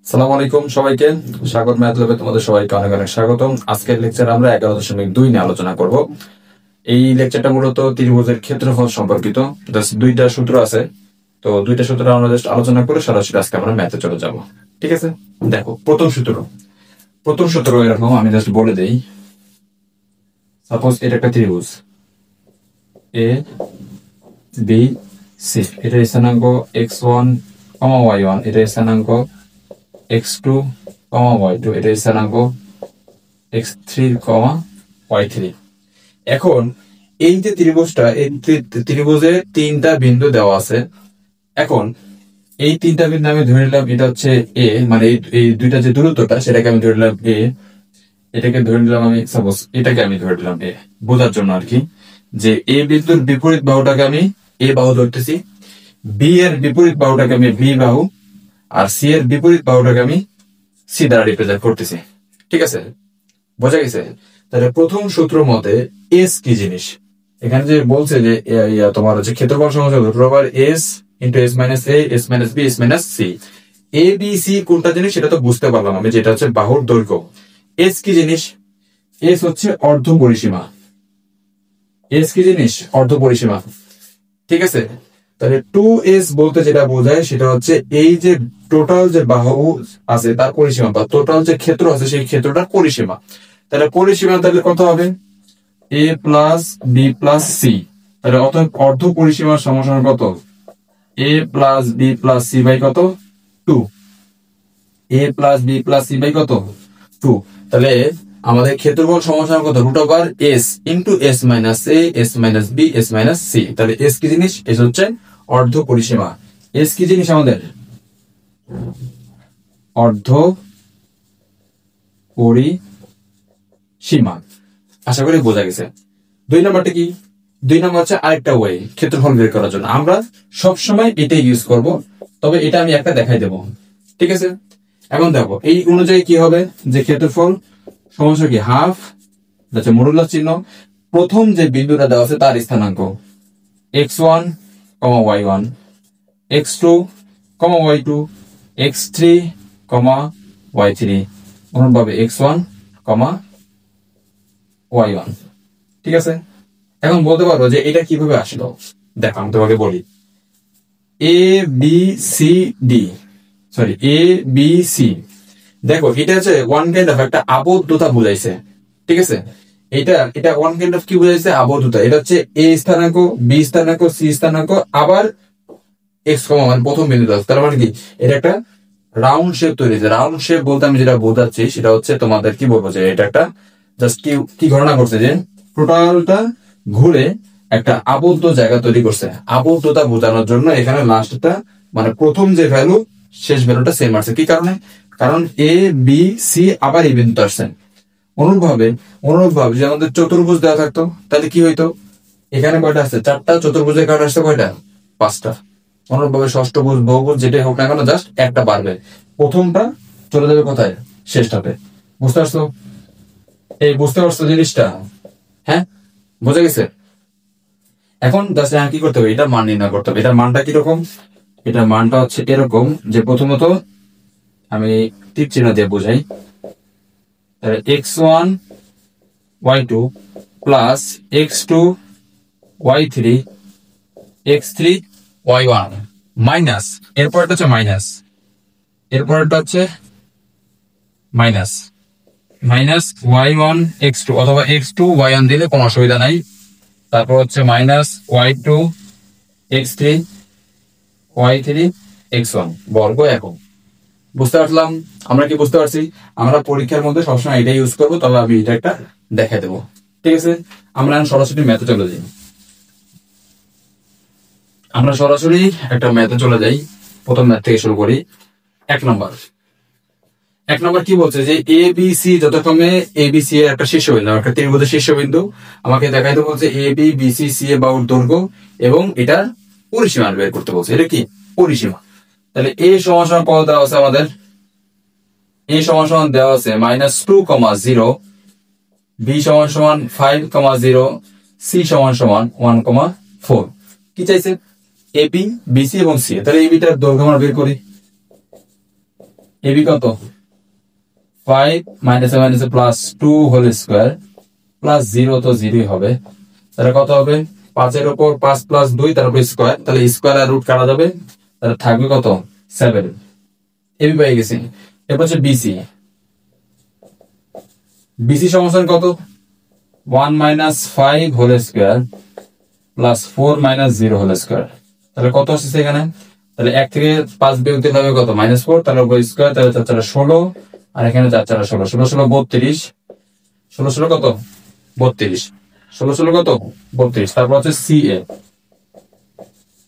সালাম আলাইকুম সবাইকে, স্বাগত ম্যাথ ল্যাবে তোমাদের সবাইকে অনেক অনেক স্বাগতম। আজকের লেকচার আমরা 11.2 নিয়ে আলোচনা করব। এই লেকচারটা মূলত ত্রিভুজের ক্ষেত্রফল সম্পর্কিত। জাস্ট দুইটা সূত্র আছে, তো দুইটা সূত্র আমরা জাস্ট আলোচনা করে সরাসরি আজকে আমরা ম্যাথে চলে যাব। ঠিক আছে, দেখো প্রথম সূত্র এরকম, আমি জাস্ট বলে দেই। সাপোজ এটা একটা ত্রিভুজ এ বি সি, এটা স্থানাঙ্ক x1, y1, এটা স্থানাঙ্ক x2, y2, এটা স্থানাঙ্ক x3, y3। এখন এই যে ত্রিভুজটা, এই ত্রিভুজে তিনটা বিন্দু দেওয়া আছে। এখন এই তিনটা বিন্দু আমি ধরে নিলাম এটা হচ্ছে এ, মানে এই দুইটা যে দূরত্বটা সেটাকে আমি ধরে নিলাম এ, এটাকে ধরে নিলাম আমি, সাপোজ এটাকে আমি ধরে নিলাম এ, বোঝার জন্য আর কি, যে এ বিন্দুর বিপরীত বাহুটাকে আমি এ বাহু ধরতেছি, বি এর বিপরীত বাহুটাকে আমি বি বাহু, আর সি এর বিপরীত বাহুটাকে আমি সি দ্বারা রিপ্রেজেন্ট করতেছি। ঠিক আছে, বোঝা গেছে? তাহলে প্রথম সূত্র মতে এস কি জিনিস, এখানে যে বলছে যে তোমার হচ্ছে ক্ষেত্রফল সমষ্টি S into S minus A, S minus B, S minus C. A B C কোনটা জিনিস সেটা তো বুঝতে পারলাম আমি, যেটা হচ্ছে বাহুর দৈর্ঘ্য। এস কি জিনিস? এস হচ্ছে অর্ধ পরিসীমা। এস কি জিনিস? অর্ধ পরিসীমা। ঠিক আছে, তাহলে 2s বলতে যেটা বোঝায় সেটা হচ্ছে এই যে টোটাল যে বাহু আছে তার পরিসীমা, বা টোটাল যে ক্ষেত্র আছে সেই ক্ষেত্রটার পরিসীমা। তাহলে পরিসীমা তাহলে কত হবে? a plus B plus C. তাহলে অতএব অর্ধ পরিসীমার সমান কত? a plus B plus C by কত? 2। a plus B plus C by কত? 2। তাহলে আমাদের ক্ষেত্রফল সমান কত? Root over S into S minus এ, S minus B, S minus C. তাহলে এস কি জিনিস? এস হচ্ছে অর্ধ পরিসীমা। এস কি জিনিস আমাদের? অর্ধ পরিসীমা। আশা করি বোঝা গেছে। দুই নাম্বারটা কি? দুই নাম্বার হচ্ছে আরেকটা ওয়ে ক্ষেত্রফল বের করার জন্য। আমরা সবসময় এটাই ইউজ করব, তবে এটা আমি একটা দেখাই দেব। ঠিক আছে, এখন দেখো এই অনুযায়ী কি হবে, যে ক্ষেত্রফল সমস্যা কি হাফ, আচ্ছা মডুলাস চিহ্ন, প্রথম যে বিন্দুটা দেওয়া আছে তার স্থানাঙ্ক x1, y1, x2, y2, x3, y3, অনুরূপভাবে x1, y1। ঠিক আছে, এখন বলতে পারবো যে এটা কিভাবে আসলো। দেখো আমি তোমাকে বলি, এ বি সি ডি, সরি এ বি সি। দেখো এটা হচ্ছে ওয়ান কাইন্ড অফ একটা আবদ্ধতা বুঝাইছে। ঠিক আছে, এটা ওয়ান কাইন্ড অফ কি বুঝাইছে? আবদ্ধতা। এটা হচ্ছে এ স্থানাঙ্ক, বি স্থানাঙ্ক, সি স্থানাঙ্ক, আবার এক্স কমা মানে প্রথম বিন্দু। তার মানে কি এটা একটা রাউন্ড শেপ তৈরি হয়েছে। রাউন্ড শেপ বলতে আমি যেটা বোঝাচ্ছি সেটা হচ্ছে তোমাদের কি বলবো, যে এটা একটা জাস্ট কি ঘটনা করছে, যে টোটালটা ঘুরে একটা আবদ্ধ জায়গা তৈরি করছে। আবদ্ধতা বোঝানোর জন্য এখানে লাস্টটা মানে প্রথম যে ভ্যালু শেষ ভ্যালুটা সেম আসছে। কি কারণে? কারণ এ বি সি আবার এই বিন্দু আসছে। অনুরূপভাবে যে আমাদের চতুর্ভুজ দেওয়া থাকতো তাহলে কি হইতো, এখানে কয়টা আসছে? 4টা। চতুর্ভুজের কারণে আসছে কয়টা? 5টা। অনুরূপভাবে ষষ্ঠভুজ, বহুভুজ যেটাই হোক না কেন জাস্ট একটা বাড়বে, প্রথমটা চলে যাবে কোথায়? শেষটাতে। বুঝতে পারছো? বুঝতে পারছো জিনিসটা? হ্যাঁ, বোঝা গেছে? এখন জাস্ট কি করতে হবে, এটার মান নির্ণয় করতে হবে। এটার মানটা কিরকম? এটার মানটা হচ্ছে এরকম, যে প্রথমত আমি টিপ চিহ্ন দিয়ে বোঝাই। x1, y2 plus x2, y3, x3, y1 minus, এরপরটা হচ্ছে মাইনাস, এরপরটা হচ্ছে মাইনাস y1 x2 অথবা x2 y1 দিলে কোনো অসুবিধা নাই। তারপর হচ্ছে minus y2 x3 y3 x1 বর্গ একক। বুঝতে পারলাম? আমরা কি বুঝতে পারছি? আমরা পরীক্ষার মধ্যে সবসময় এটা ইউজ করবো, তবে আমি এটা একটা দেখাই দেবো। ঠিক আছে, আমরা সরাসরি ম্যাথে চলে যাই। আমরা সরাসরি একটা ম্যাথে চলে যাই। প্রথম ম্যাথ থেকে শুরু করি। এক নম্বর কি বলছে, যে এ বি সি যথাক্রমে এ বি সি এর একটা শীর্ষবিন্দু, একটা ত্রিভুজের শীর্ষবিন্দু আমাকে দেখাইতে বলছে। A B B C C এ বাহুর দৈর্ঘ্য এবং এটা পরিসীমা বের করতে বলছে। এটা কি পরিসীমা? তাহলে এ সমান কত দেওয়া আছে আমাদের? এ সমান দেওয়া আছে -2,0, বি সমান 5,0, সি সমান 1,4। কি চাইছে? এবি, বিসি এবং সি। তাহলে এবিটার দৈর্ঘ্য আমরা বের করি। এবি কত 5 মাইনাসে মাইনাসে প্লাস 2 হোল স্কয়ার প্লাস 0 তো 0ই হবে, তাহলে কত হবে 5 এর উপর 5 প্লাস 2 তার উপর স্কয়ার, তাহলে স্কয়ার আর রুট কাটা যাবে, তাহলে থাকবে কত 7। এবি পেয়ে গেছি। এরপর হচ্ছে বিসি। বিসি সমান কত 1 minus 5 whole square plus 4 minus 0 whole square, তাহলে কত আসছে এখানে, তাহলে 1 থেকে 5 বিয়োগ দিলে হবে কত -4, তাহলে উপর স্কয়ার, তাহলে 4 4 16 আর এখানে 4 4 16, 16 16 32, 16 16 কত 32, 16 16 কত 32। তারপর হচ্ছে সিএ।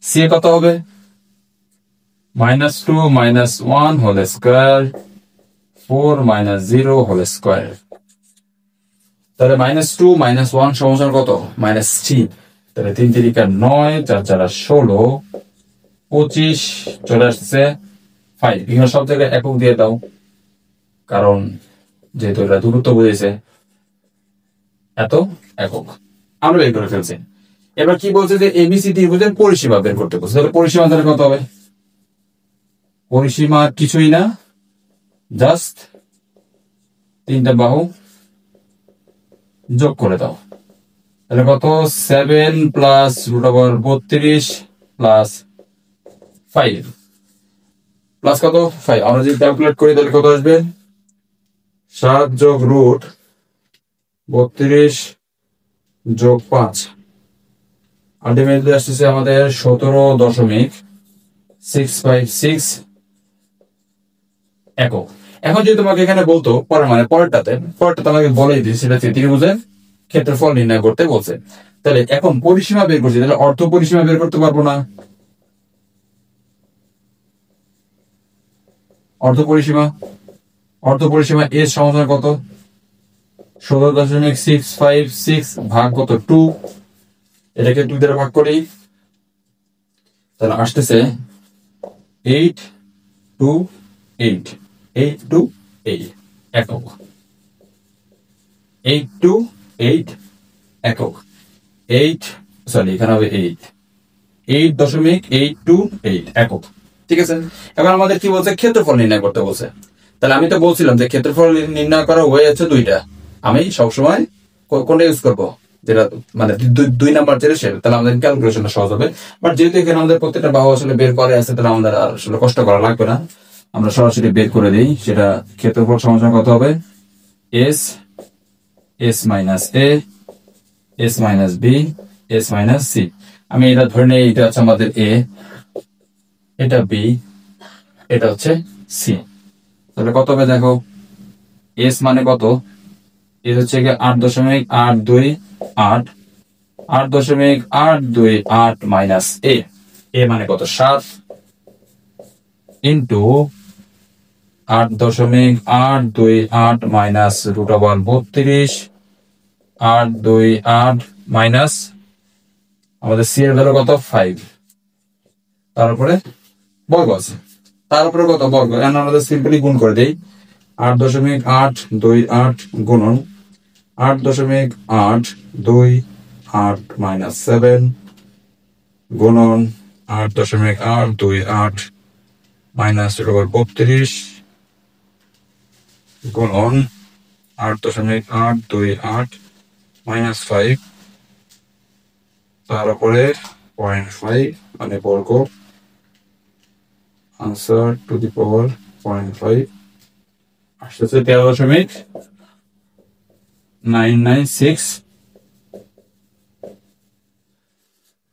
সিএ কত হবে -2 minus 1 whole square 4 minus 0 whole square, তাহলে -2 মাইনাস 1 সমান কত -3, তাহলে 3 3 9, 4 4 16, 25 চলে আসছে 5। এখানে সব জায়গায় একক দিয়ে দাও, কারণ যেহেতু এটা দূরত্ব বুঝেছে এত একক আমরা বের করে ফেলছি। এবার কি বলছে যে এবিসি ত্রিভুজের পরিসীমা বের করতে বলছে, তাহলে পরিসীমা তাহলে কত হবে, পরিসীমা কিছুই না, জাস্ট তিনটা বাহু যোগ করে দাও, তাহলে কত 7 প্লাস √32 প্লাস 5 প্লাস কত 5। আমরা যদি ক্যালকুলেট করি তাহলে কত আসবে 7 যোগ √32 যোগ 5, আলটিমেটলি আসতেছে আমাদের 17.656 একক। এখন যদি তোমাকে এখানে বলতো পরেরটাতে আমাকে বলেই দিই, সেটা ত্রিভুজের ক্ষেত্রফল নির্ণয় করতে বলছে, তাহলে এখন পরিসীমা বের করছি, তাহলে অর্ধ পরিসীমা বের করতে পারবো না, অর্ধ পরিসীমা এর সমান কত 16.656 ভাগ কত 2, এটাকে 2 দ্বারা ভাগ করি, তাহলে আসতেছে 8 2 8 8 2 8 একক, 8 2 8 একক, 8 সরি এখানে হবে 8.828 একক। ঠিক আছে, এবার আমাদের কি বলছে ক্ষেত্রফল নির্ণয় করতে বলছে, তাহলে আমি তো বলছিলাম যে ক্ষেত্রফল নির্ণয় করা ওয়ে আছে দুইটা, আমি সবসময় কোনটা ইউজ করবো, যেটা মানে 2 নাম্বার যেটা সেটা, তাহলে আমাদের ক্যালকুলেশনটা সহজ হবে। বাট যেহেতু এখানে আমাদের প্রত্যেকটা বাহু আসলে বের করে আছে, তাহলে আমাদের আর আসলে কষ্ট করা লাগবে না, আমরা সরাসরি বের করে দিই। সেটা ক্ষেত্রফল সমান কত হবে s minus A S minus B S minus c. আমি এটা ধরে নেই, এটা হচ্ছে আমাদের এ, এটা বি, এটা হচ্ছে সি, তাহলে কত হবে দেখো এস মানে কত, এস হচ্ছে 8.828 8.828 মাইনাস এ, এ মানে কত 7 ইন্টু 8.828 মাইনাস √32 828 মাইনাস আমাদের সি এর ভ্যালু কত 5, তারপরে বর্গ আছে, তারপরে কত বর্গ, এখন আমাদের সিম্পলি গুণ করে দেই 8.828 গুণন 8.828 মাইনাস 7 গুণন 8.828 মাইনাস √32 গুণন 8.828 মাইনাস 5, তারপরে 0.5 মানে বর্গ, আনসার টু দি পাওয়ার 0.5 আসতেছে 13.996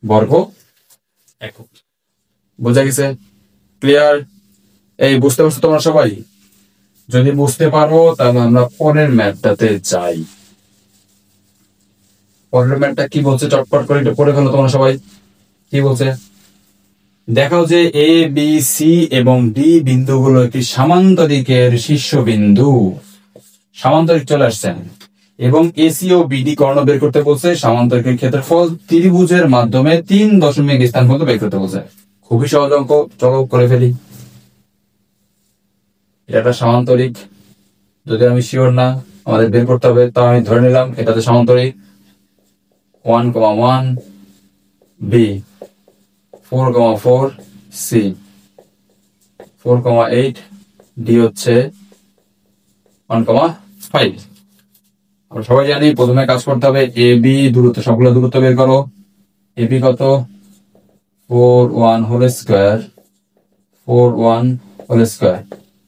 বর্গ একক। বোঝা গেছে? ক্লিয়ার? এই বুঝতে পারছো তোমরা সবাই? যদি বুঝতে পারো তাহলে আমরা পরের ম্যাথটাতে যাই। পরের ম্যাথটা কি বলছে চটপট করে একটু পড়ে ফেলো তোমরা সবাই। কি বলছে দেখাও যে এ বি সি এবং ডি বিন্দুগুলো একটি সামান্তরিকের শীর্ষবিন্দু, সামান্তরিক চলে আসছেন, এবং এসি ও বিডি কর্ণ বের করতে বলছে। সামান্তরিকের ক্ষেত্রফল ত্রিভুজের মাধ্যমে 3 দশমিক স্থান পর্যন্ত বের করতে বলছে। খুবই সহজ অঙ্ক, চলো করে ফেলি। এটা একটা সামান্তরিক, যদি আমি শিওর না আমাদের বের করতে হবে, তা আমি ধরে নিলাম এটাতে সামান্তরিক 1,1 বি 4,4 সি 4,8 ডি হচ্ছে 1,5। আমরা সবাই জানি প্রথমে কাজ করতে হবে এ বি দূরত্ব, সবগুলো দূরত্ব বের করো। এ বি কত? 4 1 হোল স্কোয়ার, 4 1 হোল স্কোয়ার,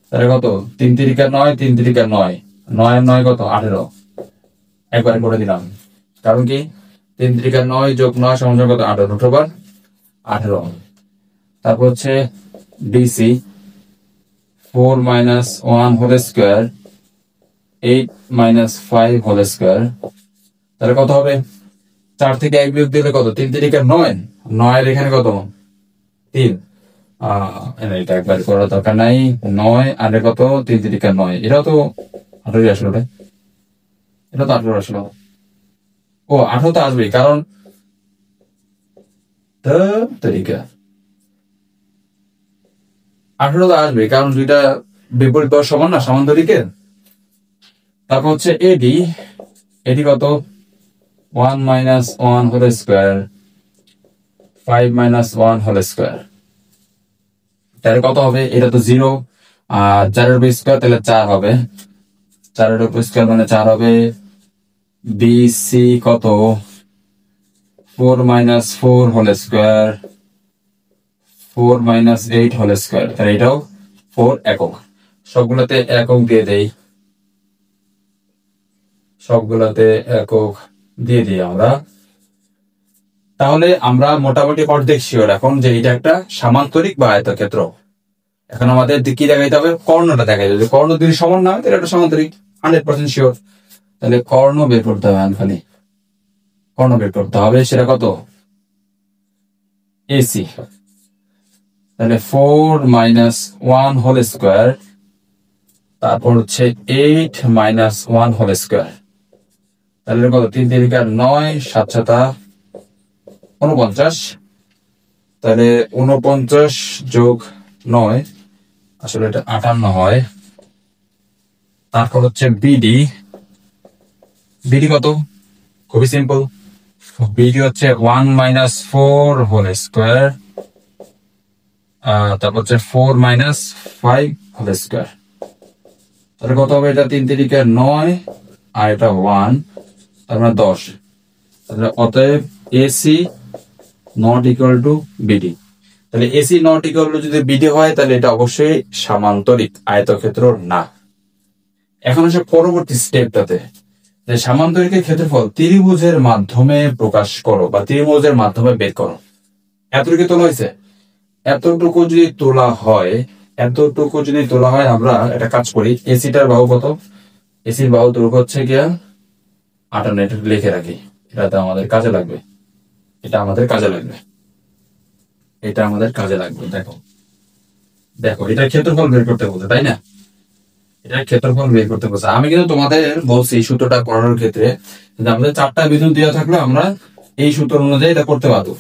তাহলে কত? 3 3 9, 3 3 9, 9 9 কত? 18। একবারে করে দিলাম, কারণ কি 3 3 9 যোগ 9 সমান কত? 18, রুট ওভার 18। তারপর হচ্ছে DC 4 1 whole square, 8 5 whole square, তাহলে কত হবে? 4 থেকে 1 বিয়োগ দিলে কত? 3 3 9, 9 এখানে কত? 3। এটা একবার করার দরকার নাই। 9 আর কত? 3 3 9, এটাও তো 18 আসলো রে, এটা তো 18 আসলো। ও 18 তো আসবেই, কারণ তরিকা 18 তো আসবে, কারণ দুইটা বিপরীত বাহু সমান না, সমান্তরিকের। তারপর হচ্ছে এডি, এডি কত? 1 1 হোল স্কোয়ার, 5 1 হোল স্কোয়ার, তাহলে কত হবে? এটা তো 0, আর 4 এর উপর স্কোয়ার, তাহলে 4 হবে। 4 এর উপর স্কোয়ার মানে 4 হবে। বিসি কত? 4 4 হোল স্কোয়ার, 4 8 হোল স্কোয়ার, তাহলে এটাও 4 একক। সবগুলোতে একক দিয়ে দেই, সবগুলোতে একক দিয়ে দিই আমরা। তাহলে আমরা মোটামুটি অর্ধেক শিওর এখন যে এটা একটা সামান্তরিক বা আয়তক্ষেত্র। এখন আমাদের কি দেখাইতে হবে? কর্ণটা দেখাইতে হবে। কর্ণ যদি সমান না হয় তাহলে একটা সামান্তরিক, 100% শিওর। তাহলে কর্ণ বের করতে হবে, খালি কর্ণ বের করতে হবে। সেটা কত? এসি, তাহলে 4 1 হোল স্কোয়ার, তারপর হচ্ছে 8 1 হোল স্কোয়ার, তাহলে কত? 3 3 9, 7 7 49, তাহলে 49 যোগ 9, আসলে এটা 58 হয়। তারপর হচ্ছে বিডি, বিডি কত? খুবই সিম্পল, বিডি হচ্ছে 1 4 হোল স্কোয়ার, তারপর হচ্ছে 4 5 হোল স্কোয়ার, তাহলে কত হবে? এটা 3 3 9, আর এটা 1, তার মানে 10। তাহলে অতএব AC not equal to BD. তাহলে এসি নট ইকুয়াল টু যদি বিডি হয়, তাহলে এটা অবশ্যই সামান্তরিক আয়তক্ষেত্র না। এখন আসে পরবর্তী স্টেপটাতে, যে সামান্তরিকের ক্ষেত্রফল ত্রিভুজের মাধ্যমে প্রকাশ করো বা ত্রিভুজের মাধ্যমে বের করো। এতটুকু তোলা হয়েছে, এতটুকু যদি তোলা হয়, এতটুকু যদি তোলা হয়, আমরা একটা কাজ করি। এসিটার বাহু কত? এসির বাহু দৈর্ঘ্য হচ্ছে গিয়া 58, এটা লিখে রাখি, এটা আমাদের কাজে লাগবে, এটা আমাদের কাজে লাগবে, এটা আমাদের কাজে লাগবে। দেখো দেখো, এটা ক্ষেত্রফল বের করতে বলছে, তাই না? এটা ক্ষেত্রফল বের করতে বলছে। আমি কিন্তু তোমাদের বলছি এই সূত্রটা করার ক্ষেত্রে, আমাদের 4টা বিন্দু দেওয়া থাকলে আমরা এই সূত্র অনুযায়ী এটা করতে পারবো,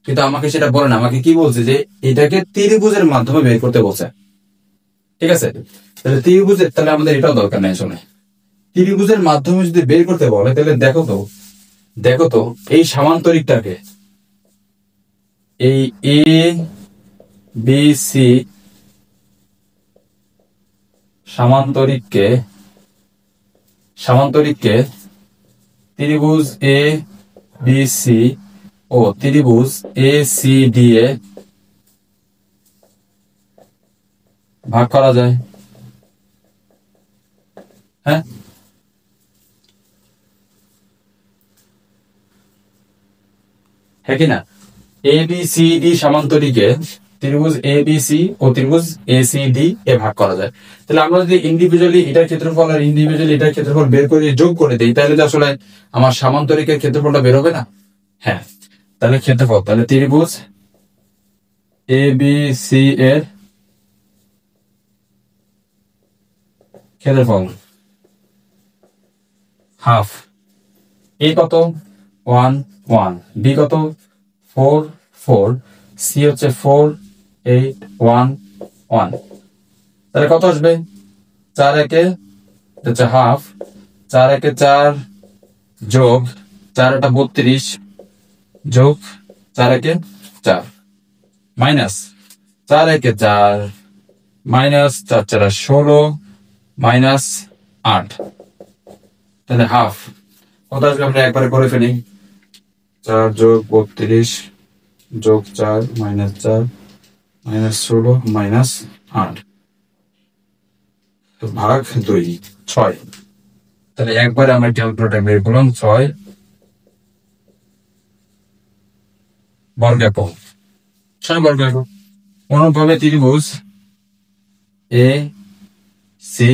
কিন্তু আমাকে সেটা বলে না। আমাকে কি বলছে? যে এটাকে ত্রিভুজের মাধ্যমে বের করতে বলছে। ঠিক আছে, তাহলে ত্রিভুজের, তাহলে আমাদের এটাও দরকার নেই। আসলে ত্রিভুজের মাধ্যমে যদি বের করতে বলে, তাহলে দেখো তো, দেখো তো এই সামান্তরিকটাকে, এই এ বি সি সামান্তরিককে, সামান্তরিককে ত্রিভুজ এ বি সি ও ত্রিভুজ এ সি ডি এ ভাগ করা যায়। হ্যাঁ, হ্যাঁ কি না? এ বি সি ডি সামান্তরিকে ত্রিভুজ এ বি সি ও ত্রিভুজ এ সি ডি এ ভাগ করা যায়। তাহলে আমরা যদি ইন্ডিভিজুয়ালি এটার ক্ষেত্রফল আর ইন্ডিভিজুয়ালি এটার ক্ষেত্রফল বের করে যোগ করে দিই, তাহলে তো আসলে আমার সামান্তরিকের ক্ষেত্রফলটা বের হবে না। হ্যাঁ, তাহলে ক্ষেত্রফল, তাহলে ত্রিভুজ এ বি সি এর ক্ষেত্রফল হাফ। এ কত? 1 1, বি কত? 4 4, সি হচ্ছে 4 8 1 1, তাহলে কত আসবে? 4 একে হচ্ছে হাফ, 4 একে 4 যোগ 4 এটা 32 যোগ 4 একে 4 মাইনাস 4 একে 4 মাইনাস 4 4 16 মাইনাস 8, তাহলে হাফ কত আসবে? আমরা একবারে করে ফেলি। 4 যোগ 32 যোগ 4 মাইনাস 4 মাইনাস 16 মাইনাস 8 ভাগ 2 6। তাহলে একবারে আমরা ক্যালকুলেটর বের করলাম 6 বর্গ একক, 6 বর্গ একক। অনুরূপভাবে ত্রিভুজ এ সি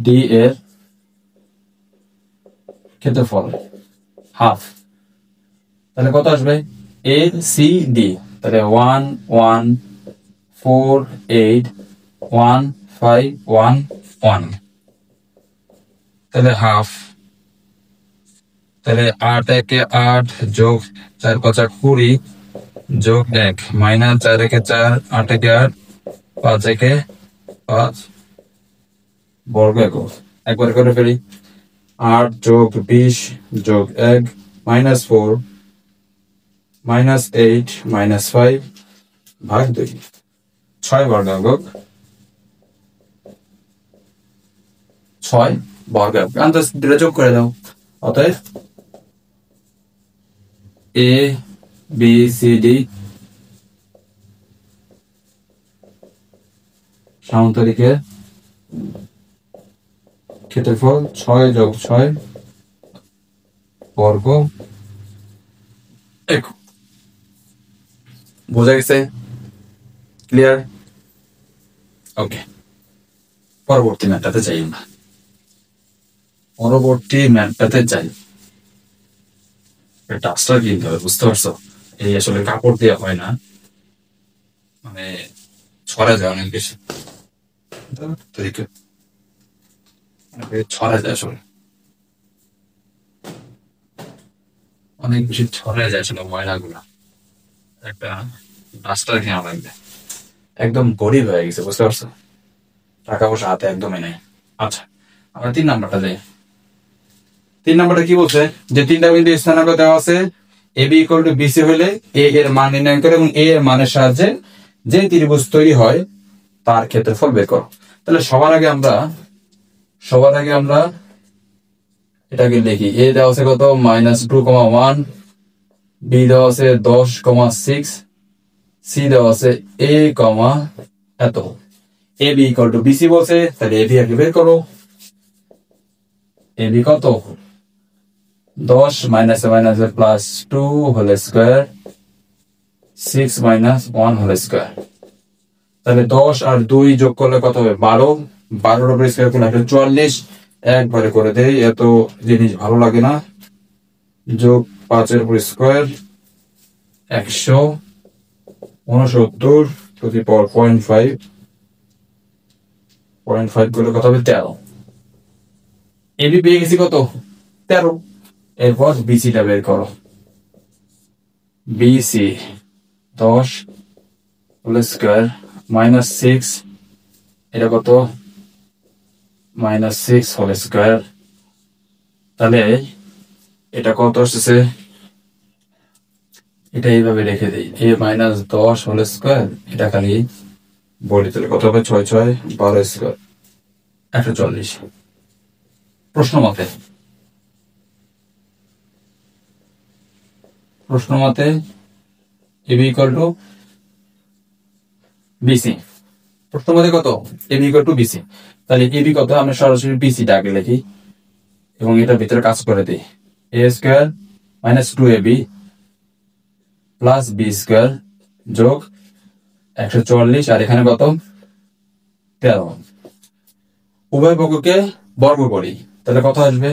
ডি এর ক্ষেত্রফল হাফ, তাহলে কত আসবে? এ সি ডি, তাহলে 1 1 4 8 1 5 1 1, তাহলে হাফ। তাহলে 8 একে 8 যোগ 4 5 20 যোগ 1 মাইনাস 4 একে 4 8 একে 8 5 একে 5 বর্গ একক। একবার করে ফেলি। 8 যোগ 20 যোগ 1 মাইনাস 4 মাইনাস 8 মাইনাস 5 ভাগ 2 6 বর্গ একক, 6 বর্গ একক। আন্দাজ দুটো যোগ করে দাও। অতএব এ বি সি ডি সামান্তরিকের ক্ষেত্রফল 6 যোগ 6 বর্গ একক। বোঝা গেছে? ক্লিয়ার? ওকে, পরবর্তী ম্যাথটাতে যাই আমরা। পরবর্তী ম্যাথটাতে যাই। ডাস্টার কিনতে হবে, বুঝতে পারছো? এই আসলে কাপড় দেওয়া হয় না, মানে ছড়া যায় অনেক বেশি, ছড়া যায় আসলে অনেক বেশি, ছড়া যায় আসলে ময়লাগুলা। একটা ডাস্টার কেনা লাগবে। একদম গরিব হয়ে গেছে, বুঝতে পারছো? টাকা পয়সা হাতে একদমই নেই। আচ্ছা, আমরা 3 নাম্বারটা যাই। 3 নাম্বারটা কি বলছে? যে 3টা বিন্দু স্থানাঙ্ক দেওয়া আছে, A B equal to BC হলে এ এর মান নির্ণয় করে এবং এ এর মানের সাহায্যে যে ত্রিভুজ তৈরি হয় তার ক্ষেত্রফল বের করো। তাহলে সবার আগে আমরা এটাকে লিখি। এ দেওয়া আছে কত? -2,1, বি দেওয়া আছে 10,6, সি দেওয়া আছে এ কমা এত। A B equal to BC বলছে, তাহলে এ বি আগে বের করো। এ বি কত? 10 মাইনাসে মাইনাসে plus 2 whole square 6 minus 1 whole square. তাহলে 10 আর 2 যোগ করলে কত হবে? 12। 12 উপরে স্কোয়ার করলে 44। একবারে করে দেই, এত জিনিস ভালো লাগে না। যোগ 5 এর উপর স্কোয়ার 169 টু দি পাওয়ার 0.5 করলে কত হবে? 13। এবি পেয়ে গেছি কত? 13। এরপর বিসিটা বের করো। বিসি 10 হোল স্কোয়ার -6, এটা কত? -6 হোল স্কোয়ার। তাহলে এটা কত আসছে? এটা এইভাবে রেখে দিই, এ -10 হোল স্কোয়ার, এটা খালি বলি। তাহলে কত হবে? 6 6 12 স্কোয়ার 140। প্রশ্ন মতে এবি ইকুয়াল টু বিসি। প্রশ্ন মতে কত? AB equal to BC. তাহলে এবি কত? আমরা সরাসরি বিসিটা আগে লিখি এবং এটার ভিতরে কাজ করে দিই। A square -2ab plus B square যোগ 140, আর এখানে কত? 13। উভয় পক্ষকে বর্গ করি, তাহলে কত আসবে?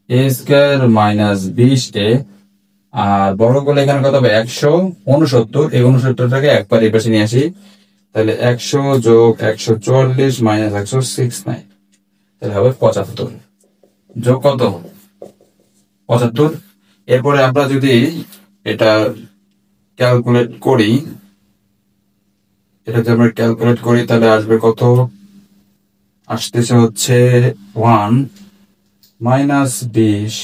এ স্কোয়ার -20a, আর বর্গ করলে এখানে কত হবে? 169। এই 69টাকে একবার এই পাশে নিয়ে আসি, তাহলে 100 যোগ 140 মাইনাস 169, তাহলে হবে 75 যোগ কত? 75। এরপরে আমরা যদি এটা ক্যালকুলেট করি, তাহলে আসবে কত? আসতেছে হচ্ছে 1 -20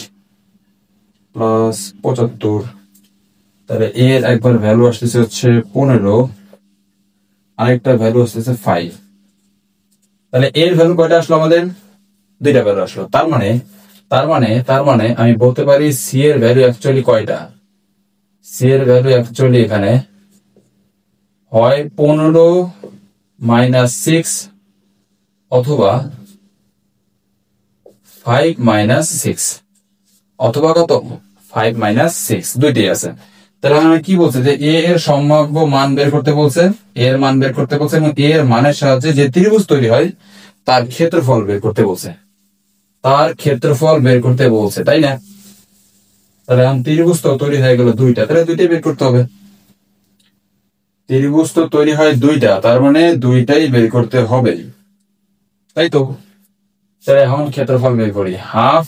প্লাস 75। তাহলে এর একবার ভ্যালু আসতেছে হচ্ছে 15। আরেকটা ভ্যালু আসতেছে 5। তাহলে এর ভ্যালু কয়টা আসলো আমাদের? দুইটা ভ্যালু আসলো। তার মানে আমি বলতে পারি সি এর ভ্যালু অ্যাকচুয়ালি কয়টা? সি এর ভ্যালু অ্যাকচুয়ালি এখানে হয় 15 - 6 অথবা 5 - 6 অথবা কত 5 - 6 দুইটাই আছে। তাহলে আমি কি বলছে যে এ এর সম্ভাব্য মান বের করতে বলছে, এর মান বের করতে বলছে এবং এর মানের সাহায্যে যে ত্রিভুজ তৈরি হয় তার ক্ষেত্রফল বের করতে বলছে, তাই না? তাহলে এখন ত্রিভুজ তো তৈরি হয়ে গেল দুইটা, তাহলে দুইটাই বের করতে হবে। ত্রিভুজ তো তৈরি হয় দুইটা, তার মানে দুইটাই বের করতে হবে, তাই তো? তাহলে এখন ক্ষেত্রফল বের করি। হাফ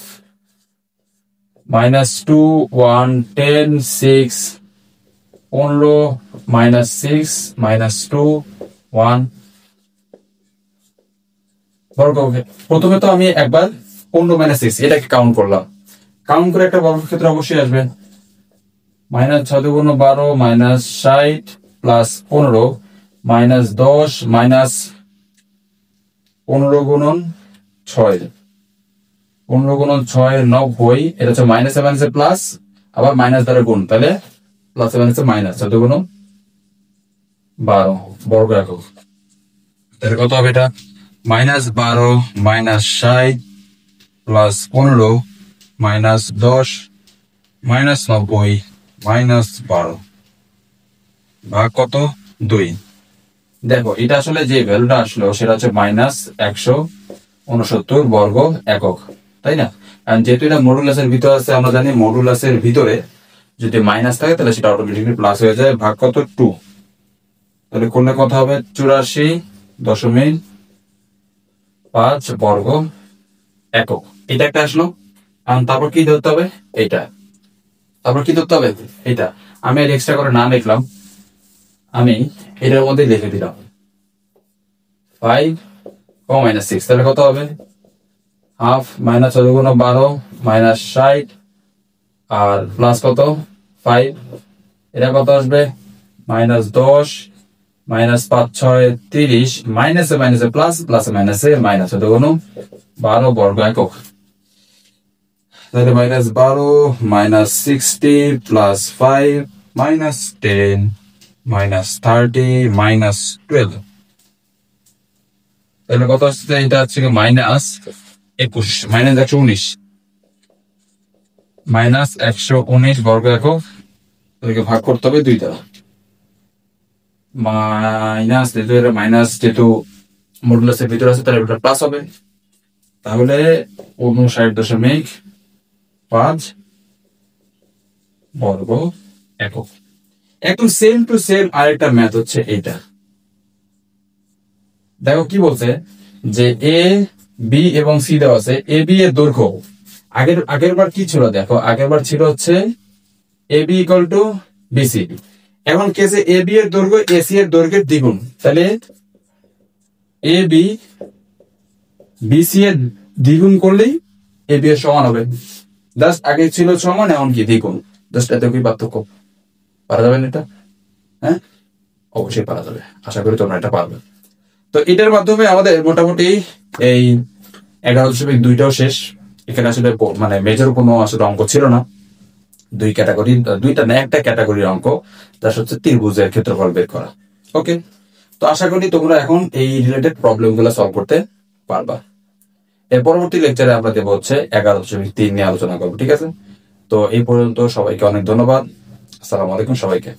-2 1 10 6 15 -6 -2 1 বর্গ। প্রথমে তো আমি একবার 15 - 6 এটাকে কাউন্ট করলাম, কাউন্ট করে একটা বর্গক্ষেত্র অবশ্যই আসবে। -6 × 12 -60 + 15 -10 -15 × 6 15 × 6 90। এটা হচ্ছে মাইনাসে মাইনাসে প্লাস, আবার মাইনাস দ্বারা গুণ, তাহলে প্লাসে মাইনাসে মাইনাস। 14 × 12 বর্গ একক। তাহলে কত হবে এটা? -12 -60 + 15 -10 -90 -12 ভাগ কত? 2। দেখো এটা আসলে যে ভ্যালুটা আসলো সেটা হচ্ছে -169 বর্গ একক, তাই না? কারণ যেহেতু এটা মডুলাসের ভিতরে আছে, আমরা জানি মডুলাসের ভিতরে যদি মাইনাস থাকে তাহলে সেটা অটোমেটিকলি প্লাস হয়ে যায়। ভাগ কত? 2। তাহলে করলে কত হবে? 84.5 বর্গ একক। এটা একটা আসলো। তারপর কি ধরতে হবে? এইটা। তারপর কি ধরতে হবে? এটা। আমি আর এক্সট্রা করে না লিখলাম, আমি এটার মধ্যে লিখে দিলাম 5 ও -6। তাহলে কত হবে? হাফ -14 × 12 -60 আর প্লাস কত? 5। এটা কত আসবে? -10 -5 6 30 মাইনাসে মাইনাসে প্লাস, প্লাসে মাইনাসে মাইনাস। 14 × 12 বর্গ একক। তাহলে -12 -60 + 5 -10 -30 -12। তাহলে কত আসছে? এটা হচ্ছে -21 -119 -119 বর্গ একক। এটাকে ভাগ করতে হবে 2 দ্বারা। যেহেতু মডুলাসের ভিতরে আছে তাহলে এটা প্লাস হবে, তাহলে 59.5 বর্গ একক। একদম সেম টু সেম আরেকটা ম্যাথ হচ্ছে এইটা। দেখো কি বলছে যে এ বি এবং সি দেওয়া আছে। এ বি এর দৈর্ঘ্য আগের বার কি ছিল? দেখো আগের বার ছিল হচ্ছে এ বি = বিসি। এখন কেসে এ বি এর দৈর্ঘ্য এসি এর দৈর্ঘ্যের দ্বিগুণ, তাহলে এ বি বিসি এর দ্বিগুণ করলেই এ বি এর সমান হবে। জাস্ট আগে ছিল সমান, এখন কি দ্বিগুণ। জাস্ট এত কি পার্থক্য। পারা যাবে না এটা? হ্যাঁ, অবশ্যই পারা যাবে। আশা করি তোমরা এটা পারবে। তো এটার মাধ্যমে আমাদের মোটামুটি এই 11.2টাও শেষ। এখানে আসলে মানে মেজর কোনো আসলে অঙ্ক ছিল না। দুইটা না একটা ক্যাটাগরির অঙ্ক, যা হচ্ছে ত্রিভুজের ক্ষেত্রফল বের করা। ওকে, তো আশা করি তোমরা এখন এই রিলেটেড প্রবলেম গুলো সলভ করতে পারবা। এর পরবর্তী লেকচারে আমরা দেবো হচ্ছে 11.3 নিয়ে আলোচনা করবো। ঠিক আছে, তো এই পর্যন্ত সবাইকে অনেক ধন্যবাদ। আসসালামু আলাইকুম সবাইকে।